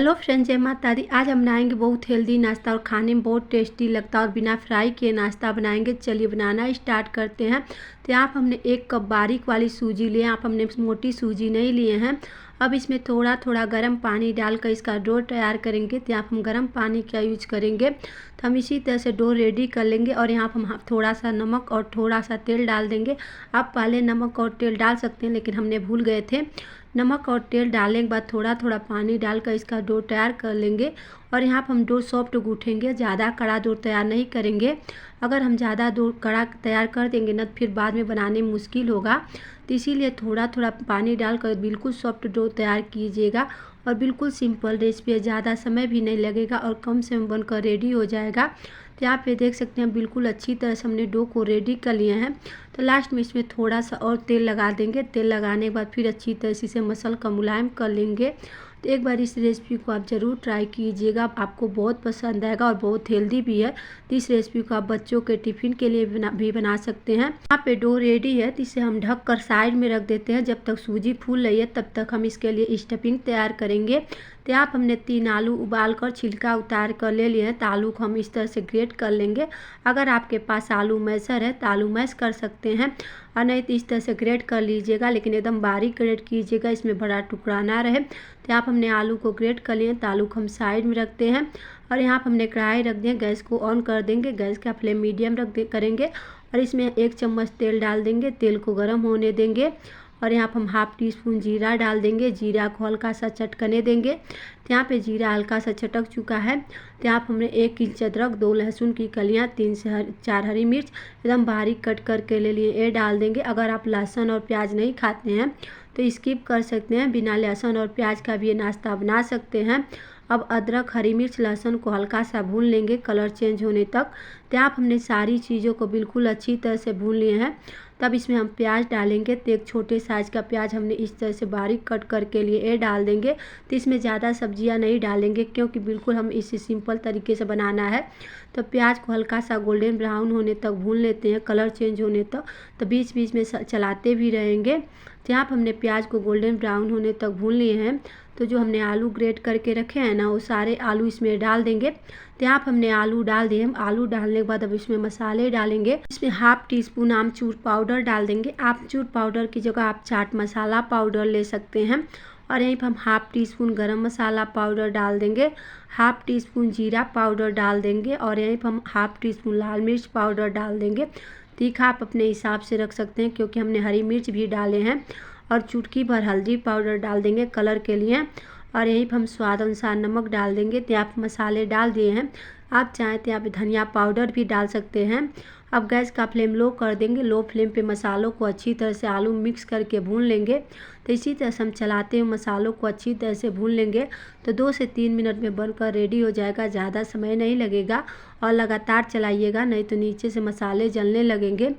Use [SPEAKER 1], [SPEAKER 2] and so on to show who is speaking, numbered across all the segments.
[SPEAKER 1] Hello friends, जय माता दी। आज हम बनाएंगे बहुत हेल्दी नाश्ता और खाने में बहुत टेस्टी लगता है और बिना फ्राई किए नाश्ता बनाएंगे। चलिए बनाना स्टार्ट करते हैं। तो यहाँ पर हमने 1 कप बारीक वाली सूजी लिए। यहाँ पर हमने मोटी सूजी नहीं लिए हैं। अब इसमें थोड़ा थोड़ा गर्म पानी डालकर इसका डो तैयार करेंगे। तो यहाँ पर हम गर्म पानी का यूज करेंगे। तो हम इसी तरह से डो रेडी कर लेंगे और यहाँ पर हम थोड़ा सा नमक और थोड़ा सा तेल डाल देंगे। आप पहले नमक और तेल डाल सकते हैं, लेकिन हमने भूल गए थे। नमक और तेल डालने के बाद थोड़ा थोड़ा पानी डालकर इसका डो तैयार कर लेंगे। और यहाँ पर हम डो सॉफ्ट गूँथेंगे, ज़्यादा कड़ा डो तैयार नहीं करेंगे। अगर हम ज़्यादा डो कड़ा तैयार कर देंगे ना, फिर बाद में बनाने में मुश्किल होगा। तो इसीलिए थोड़ा थोड़ा पानी डालकर बिल्कुल सॉफ्ट डो तैयार कीजिएगा। और बिल्कुल सिंपल रेसिपी है, ज़्यादा समय भी नहीं लगेगा और कम समय में बनकर रेडी हो जाएगा। तो यहाँ पे देख सकते हैं बिल्कुल अच्छी तरह से हमने डो को रेडी कर लिए हैं। तो लास्ट में इसमें थोड़ा सा और तेल लगा देंगे। तेल लगाने के बाद फिर अच्छी तरह से इसे मसल कर मुलायम कर लेंगे। तो एक बार इस रेसिपी को आप ज़रूर ट्राई कीजिएगा, आपको बहुत पसंद आएगा और बहुत हेल्दी भी है। तो इस रेसिपी को आप बच्चों के टिफ़िन के लिए भी बना सकते हैं। यहाँ पे डो रेडी है, तो इसे हम ढक कर साइड में रख देते हैं। जब तक सूजी फूल रही है तब तक हम इसके लिए स्टफिंग तैयार करेंगे। तो यहाँ पर हमने 3 आलू उबाल कर छिलका उतार कर ले लिए हैं। तो आलू को हम इस तरह से ग्रेट कर लेंगे। अगर आपके पास आलू मैशर है तो आलू मैश कर सकते हैं, और नहीं तो इस तरह से ग्रेट कर लीजिएगा, लेकिन एकदम बारीक ग्रेट कीजिएगा, इसमें बड़ा टुकड़ा ना रहे। तो यहाँ पर हमने आलू को ग्रेट कर लिए। तो आलू को हम साइड में रखते हैं और यहाँ पर हमने कढ़ाई रख दिया। गैस को ऑन कर देंगे, गैस का फ्लेम मीडियम करेंगे और इसमें 1 चम्मच तेल डाल देंगे। तेल को गर्म होने देंगे और यहाँ पर हम हाफ टी स्पून जीरा डाल देंगे। जीरा को हल्का सा चटकने देंगे। तो यहाँ पे जीरा हल्का सा चटक चुका है। तो यहाँ पर हमने 1 इंच अदरक, 2 लहसुन की कलियाँ, 3 से 4 हरी मिर्च एकदम बारीक कट करके ले लिए, ये डाल देंगे। अगर आप लहसुन और प्याज नहीं खाते हैं तो स्किप कर सकते हैं, बिना लहसुन और प्याज का भी ये नाश्ता बना सकते हैं। अब अदरक, हरी मिर्च, लहसुन को हल्का सा भून लेंगे कलर चेंज होने तक। तो यहाँ हमने सारी चीज़ों को बिल्कुल अच्छी तरह से भून लिए हैं। तब इसमें हम प्याज डालेंगे। तो एक छोटे साइज़ का प्याज हमने इस तरह से बारीक कट करके लिए, ये डाल देंगे। तो इसमें ज़्यादा सब्जियां नहीं डालेंगे, क्योंकि बिल्कुल हम इसे सिंपल तरीके से बनाना है। तो प्याज को हल्का सा गोल्डन ब्राउन होने तक भून लेते हैं, कलर चेंज होने तक। तो बीच बीच में चलाते भी रहेंगे। तो यहाँ पर हमने प्याज को गोल्डन ब्राउन होने तक भून लिए हैं। तो जो हमने आलू ग्रेट करके रखे हैं ना, वो सारे आलू इसमें डाल देंगे। तो यहाँ पर हमने आलू डाल दिए। हम आलू डालने के बाद अब इसमें मसाले डालेंगे। इसमें हाफ टी स्पून आमचूर पाउडर डाल देंगे। आमचूर पाउडर की जगह आप चाट मसाला पाउडर ले सकते हैं। और यहीं पर हम हाफ टी स्पून गरम मसाला पाउडर डाल देंगे। हाफ टी स्पून जीरा पाउडर डाल देंगे और यहीं पर हम हाफ टी स्पून लाल मिर्च पाउडर डाल देंगे। तीखा आप अपने हिसाब से रख सकते हैं, क्योंकि हमने हरी मिर्च भी डाले हैं। और चुटकी भर हल्दी पाउडर डाल देंगे कलर के लिए। और यहीं पर हम स्वाद अनुसार नमक डाल देंगे। तो आप मसाले डाल दिए हैं। आप चाहें तो यहाँ पे धनिया पाउडर भी डाल सकते हैं। अब गैस का फ्लेम लो कर देंगे। लो फ्लेम पे मसालों को अच्छी तरह से आलू मिक्स करके भून लेंगे। तो इसी तरह से हम चलाते हुए मसालों को अच्छी तरह से भून लेंगे। तो 2 से 3 मिनट में बनकर रेडी हो जाएगा, ज़्यादा समय नहीं लगेगा। और लगातार चलाइएगा, नहीं तो नीचे से मसाले जलने लगेंगे।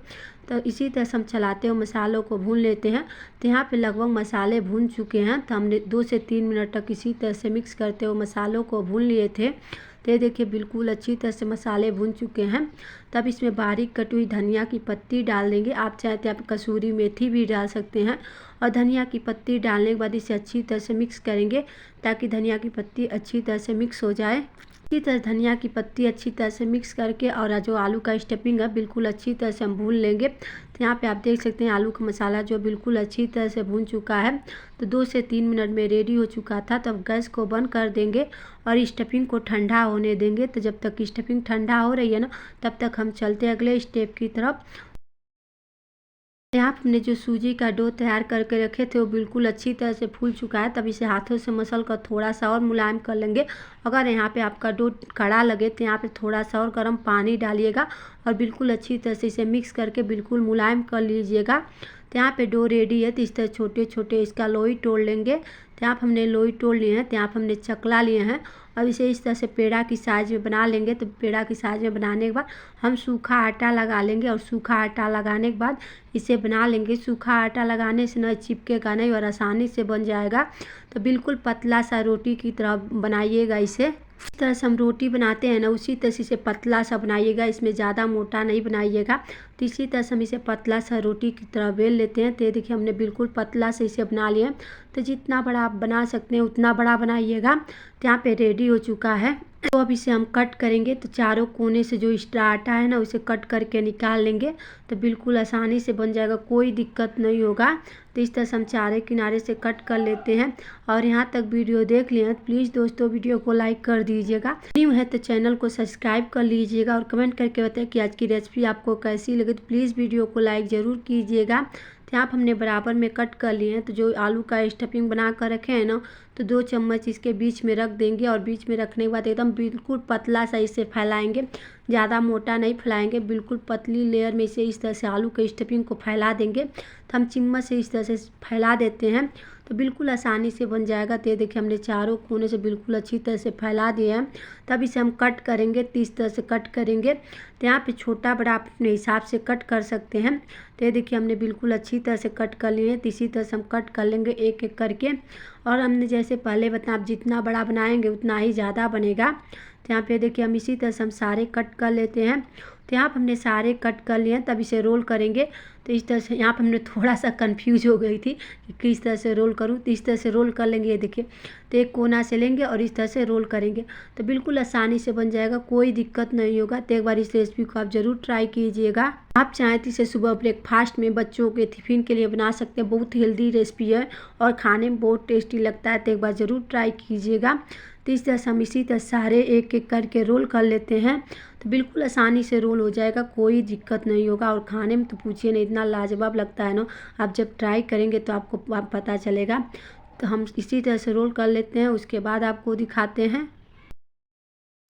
[SPEAKER 1] तो इसी तरह से हम चलाते हुए मसालों को भून लेते हैं। तो यहाँ पे लगभग मसाले भून चुके हैं। तो हमने 2 से 3 मिनट तक इसी तरह से मिक्स करते हुए मसालों को भून लिए थे। तो ये देखिए बिल्कुल अच्छी तरह से मसाले भून चुके हैं। तब इसमें बारीक कटी हुई धनिया की पत्ती डाल देंगे। आप चाहे तो आप कसूरी मेथी भी डाल सकते हैं। और धनिया की पत्ती डालने के बाद इसे अच्छी तरह से मिक्स करेंगे, ताकि धनिया की पत्ती अच्छी तरह से मिक्स हो जाए। इसी तरह धनिया की पत्ती अच्छी तरह से मिक्स करके और जो आलू का स्टफिंग है बिल्कुल अच्छी तरह से हम भून लेंगे। तो यहाँ पे आप देख सकते हैं आलू का मसाला जो बिल्कुल अच्छी तरह से भून चुका है। तो 2 से 3 मिनट में रेडी हो चुका था। तब गैस को बंद कर देंगे और स्टफिंग को ठंडा होने देंगे। तो जब तक स्टफिंग ठंडा हो रही है ना, तब तक हम चलते अगले स्टेप की तरफ। यहाँ पर हमने जो सूजी का डो तैयार करके रखे थे वो बिल्कुल अच्छी तरह से फूल चुका है। तब इसे हाथों से मसल कर थोड़ा सा और मुलायम कर लेंगे। अगर यहाँ पे आपका डो कड़ा लगे तो यहाँ पे थोड़ा सा और गर्म पानी डालिएगा और बिल्कुल अच्छी तरह से इसे मिक्स करके बिल्कुल मुलायम कर लीजिएगा। तो यहाँ पे डो रेडी है। तो इस तरह छोटे छोटे इसका लोई तोड़ लेंगे। तो यहाँ पर हमने लोई तोड़ लिए हैं। तो यहाँ पर हमने चकला लिए हैं। अब इसे इस तरह से पेड़ा की साइज़ में बना लेंगे। तो पेड़ा की साइज़ में बनाने के बाद हम सूखा आटा लगा लेंगे और सूखा आटा लगाने के बाद इसे बना लेंगे। सूखा आटा लगाने से न चिपकेगा नहीं और आसानी से बन जाएगा। तो बिल्कुल पतला सा रोटी की तरह बनाइएगा इसे। इस तरह से हम रोटी बनाते हैं ना, उसी तरह से इसे पतला सा बनाइएगा, इसमें ज़्यादा मोटा नहीं बनाइएगा। तो इसी तरह से हम इसे पतला सा रोटी की तरह बेल लेते हैं। तो ये देखिए हमने बिल्कुल पतला से इसे बना लिया। तो जितना बड़ा आप बना सकते हैं उतना बड़ा बनाइएगा। तो यहाँ पे रेडी हो चुका है। तो अब इसे हम कट करेंगे। तो चारों कोने से जो एक्स्ट्रा आटा है ना, उसे कट करके निकाल लेंगे। तो बिल्कुल आसानी से बन जाएगा, कोई दिक्कत नहीं होगा। तो इस तरह से हम चारे किनारे से कट कर लेते हैं। और यहाँ तक वीडियो देख लिया तो प्लीज़ दोस्तों वीडियो को लाइक कर दीजिएगा। न्यू है तो चैनल को सब्सक्राइब कर लीजिएगा और कमेंट करके बताएं कि आज की रेसिपी आपको कैसी लगी। तो प्लीज़ वीडियो को लाइक ज़रूर कीजिएगा। तो यहाँ हमने बराबर में कट कर लिए हैं। तो जो आलू का स्टफिंग बना कर रखे हैं ना, तो 2 चम्मच इसके बीच में रख देंगे। और बीच में रखने के बाद एकदम बिल्कुल पतला सा इसे फैलाएंगे, ज़्यादा मोटा नहीं फैलाएंगे, बिल्कुल पतली लेयर में इसे इस तरह से आलू के स्टफिंग को फैला देंगे। तो हम चम्मच से इस तरह से फैला देते हैं तो बिल्कुल आसानी से बन जाएगा। तो ये देखिए हमने चारों कोने से बिल्कुल अच्छी तरह से फैला दिया है। तब इसे हम कट करेंगे, तो इस तरह से कट करेंगे। तो यहाँ पे छोटा बड़ा आप अपने हिसाब से कट कर सकते हैं। तो ये देखिए हमने बिल्कुल अच्छी तरह से कट कर लिए हैं। तो इसी तरह से हम कट कर लेंगे एक एक करके। और हमने जैसे पहले बताया, आप जितना बड़ा बनाएंगे उतना ही ज़्यादा बनेगा। तो यहाँ पे देखिए हम इसी तरह से हम सारे कट कर लेते हैं। तो यहाँ पर हमने सारे कट कर लिए हैं। तब इसे रोल करेंगे। तो इस तरह से यहाँ पर हमने थोड़ा सा कंफ्यूज हो गई थी कि किस तरह से रोल करूँ। तो इस तरह से रोल कर लेंगे। ये देखिए, तो एक कोना से लेंगे और इस तरह से रोल करेंगे। तो बिल्कुल आसानी से बन जाएगा, कोई दिक्कत नहीं होगा। तो एक बार इस रेसिपी को आप ज़रूर ट्राई कीजिएगा। आप चाहें तो इसे सुबह ब्रेकफास्ट में बच्चों के टिफ़िन के लिए बना सकते हैं। बहुत हेल्दी रेसिपी है और खाने में बहुत टेस्टी लगता है। तो एक बार ज़रूर ट्राई कीजिएगा। तो इस तरह से हम इसी तरह सारे एक एक करके रोल कर लेते हैं। तो बिल्कुल आसानी से रोल हो जाएगा, कोई दिक्कत नहीं होगा। और खाने में तो पूछिए नहीं, इतना लाजवाब लगता है ना। आप जब ट्राई करेंगे तो आपको पता चलेगा। तो हम इसी तरह से रोल कर लेते हैं, उसके बाद आपको दिखाते हैं।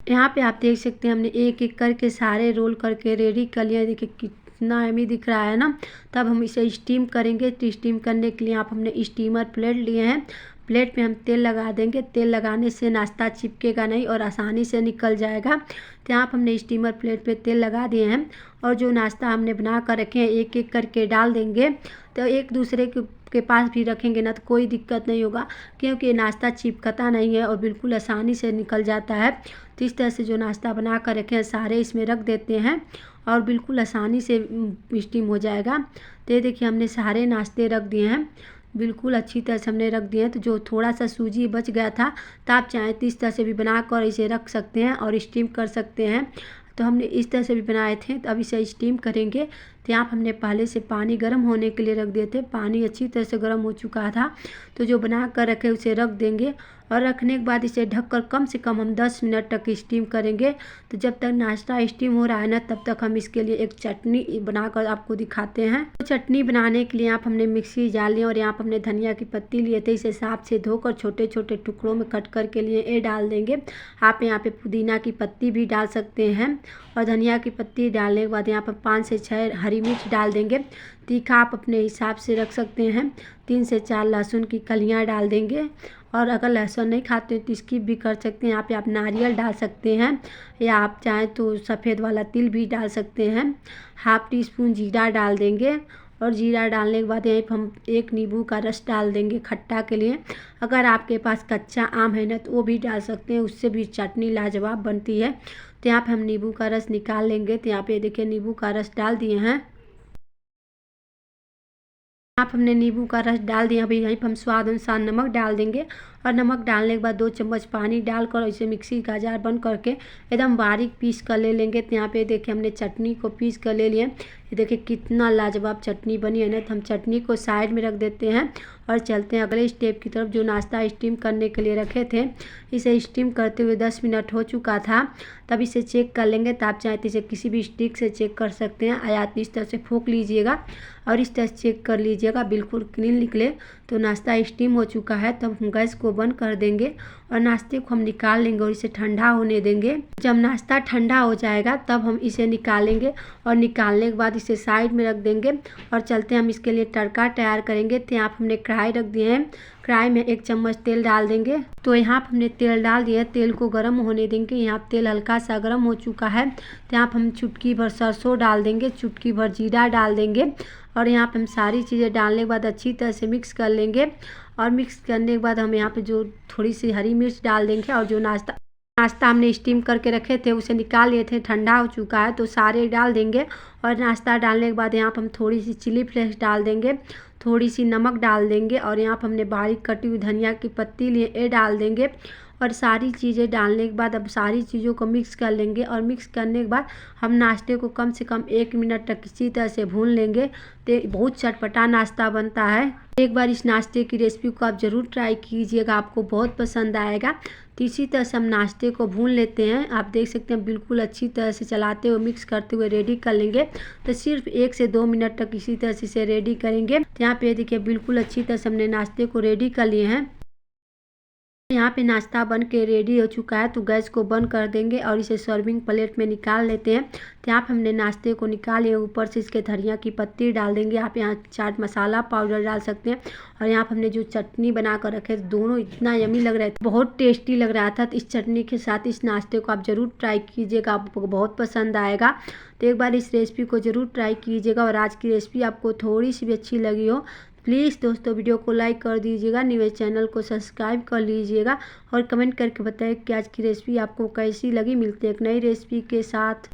[SPEAKER 1] यहाँ पे आप देख सकते हैं हमने एक एक करके सारे रोल करके रेडी कर लिया। देखिए कितना यम्मी दिख रहा है ना। तब हम इसे स्टीम करेंगे। तो स्टीम करने के लिए आप हमने स्टीमर प्लेट लिए हैं। प्लेट पे हम तेल लगा देंगे। तेल लगाने से नाश्ता चिपकेगा नहीं और आसानी से निकल जाएगा। तो यहाँ पर हमने स्टीमर प्लेट पे तेल लगा दिए हैं। और जो नाश्ता हमने बना कर रखे हैं एक एक करके डाल देंगे। तो एक दूसरे के पास भी रखेंगे ना तो कोई दिक्कत नहीं होगा, क्योंकि नाश्ता चिपकता नहीं है और बिल्कुल आसानी से निकल जाता है। तो इस तरह से जो नाश्ता बना कर रखे हैं सारे इसमें रख देते हैं और बिल्कुल आसानी से स्टीम हो जाएगा। तो ये देखिए हमने सारे नाश्ते रख दिए हैं, बिल्कुल अच्छी तरह से हमने रख दिए हैं। तो जो थोड़ा सा सूजी बच गया था, तो आप चाहें तो इस तरह से भी बना कर इसे रख सकते हैं और स्टीम कर सकते हैं। तो हमने इस तरह से भी बनाए थे। तो अब इसे स्टीम करेंगे। तो यहाँ हमने पहले से पानी गर्म होने के लिए रख दिए थे। पानी अच्छी तरह से गर्म हो चुका था। तो जो बना कर रखे उसे रख देंगे और रखने के बाद इसे ढककर कम से कम हम 10 मिनट तक स्टीम करेंगे। तो जब तक नाश्ता स्टीम हो रहा है ना, तब तक हम इसके लिए एक चटनी बनाकर आपको दिखाते हैं। तो चटनी बनाने के लिए यहाँ हमने मिक्सी डाल ली और यहाँ हमने धनिया की पत्ती लिए थे। इसे साफ से धोकर छोटे छोटे टुकड़ों में कट करके लिए ये डाल देंगे। आप यहाँ पे पुदीना की पत्ती भी डाल सकते हैं। और धनिया की पत्ती डालने के बाद यहाँ पर 5 से 6 हरी मिर्च डाल देंगे। तीखा आप अपने हिसाब से रख सकते हैं। 3 से 4 लहसुन की कलियाँ डाल देंगे। और अगर लहसुन नहीं खाते तो स्किप भी कर सकते हैं। यहाँ पे आप नारियल डाल सकते हैं या आप चाहें तो सफ़ेद वाला तिल भी डाल सकते हैं। हाफ टी स्पून जीरा डाल देंगे। और जीरा डालने के बाद यहीं पर हम 1 नींबू का रस डाल देंगे खट्टा के लिए। अगर आपके पास कच्चा आम है ना तो वो भी डाल सकते हैं, उससे भी चटनी लाजवाब बनती है। तो यहाँ पे हम नींबू का रस निकाल लेंगे। तो यहाँ पे देखिए नींबू का रस डाल दिए हैं। आप हमने नींबू का रस डाल दिया। अभी यहीं पर हम स्वाद अनुसार नमक डाल देंगे। और नमक डालने के बाद 2 चम्मच पानी डालकर इसे मिक्सी का जार बंद करके एकदम बारीक पीस कर ले लेंगे। तो यहाँ पे देखिए हमने चटनी को पीस कर ले लिया। ये देखिए कितना लाजवाब चटनी बनी है ना। तो हम चटनी को साइड में रख देते हैं और चलते हैं अगले स्टेप की तरफ। जो नाश्ता स्टीम करने के लिए रखे थे, इसे स्टीम करते हुए 10 मिनट हो चुका था। तब इसे चेक कर लेंगे। तो आप चाहें तो इसे किसी भी स्टिक से चेक कर सकते हैं या इस तरह से फूंक लीजिएगा और इस तरह से चेक कर लीजिएगा, बिल्कुल क्लीन निकले तो नाश्ता स्टीम हो चुका है। तब हम गैस को बंद कर देंगे और नाश्ते को हम निकाल लेंगे और इसे ठंडा होने देंगे। जब नाश्ता ठंडा हो जाएगा तब हम इसे निकालेंगे और निकालने के बाद इसे साइड में रख देंगे और चलते हैं हम इसके लिए तड़का तैयार करेंगे। तो यहाँ पर हमने कढ़ाई रख दिए हैं। कढ़ाई में 1 चम्मच तेल डाल देंगे। तो यहाँ पर हमने तेल डाल दिया। तेल को गर्म होने देंगे। यहाँ तेल हल्का सा गर्म हो चुका है। तो यहाँ पर हम चुटकी भर सरसों डाल देंगे, चुटकी भर जीरा डाल देंगे। और यहाँ पे हम सारी चीज़ें डालने के बाद अच्छी तरह से मिक्स कर लेंगे। और मिक्स करने के बाद हम यहाँ पे जो थोड़ी सी हरी मिर्च डाल देंगे और जो नाश्ता नाश्ता हमने स्टीम करके रखे थे उसे निकाल लिए थे, ठंडा हो चुका है तो सारे डाल देंगे। और नाश्ता डालने के बाद यहाँ पर हम थोड़ी सी चिली फ्लेक्स डाल देंगे, थोड़ी सी नमक डाल देंगे और यहाँ पर हमने बारीक कटी हुई धनिया की पत्ती लिए ये डाल देंगे। और सारी चीज़ें डालने के बाद अब सारी चीज़ों को मिक्स कर लेंगे और मिक्स करने के बाद हम नाश्ते को कम से कम 1 मिनट तक इसी तरह से भून लेंगे। तो बहुत चटपटा नाश्ता बनता है। एक बार इस नाश्ते की रेसिपी को आप ज़रूर ट्राई कीजिएगा, आपको बहुत पसंद आएगा। तो इसी तरह से हम नाश्ते को भून लेते हैं। आप देख सकते हैं बिल्कुल अच्छी तरह से चलाते हुए मिक्स करते हुए रेडी कर लेंगे। तो सिर्फ 1 से 2 मिनट तक इसी तरह से इसे रेडी करेंगे। तो यहाँ पे देखिए बिल्कुल अच्छी तरह से हमने नाश्ते को रेडी कर लिए हैं। यहाँ पे नाश्ता बन के रेडी हो चुका है तो गैस को बंद कर देंगे और इसे सर्विंग प्लेट में निकाल लेते हैं। तो यहाँ पे हमने नाश्ते को निकाले, ऊपर से इसके धनिया की पत्ती डाल देंगे। आप यहाँ चाट मसाला पाउडर डाल सकते हैं। और यहाँ पे हमने जो चटनी बना कर रखे दोनों इतना यमी लग रहा है, बहुत टेस्टी लग रहा था। तो इस चटनी के साथ इस नाश्ते को आप ज़रूर ट्राई कीजिएगा, आपको बहुत पसंद आएगा। तो एक बार इस रेसिपी को ज़रूर ट्राई कीजिएगा। और आज की रेसिपी आपको थोड़ी सी भी अच्छी लगी हो प्लीज़ दोस्तों वीडियो को लाइक कर दीजिएगा, मेरे चैनल को सब्सक्राइब कर लीजिएगा और कमेंट करके बताएं कि आज की रेसिपी आपको कैसी लगी। मिलते हैं एक नई रेसिपी के साथ।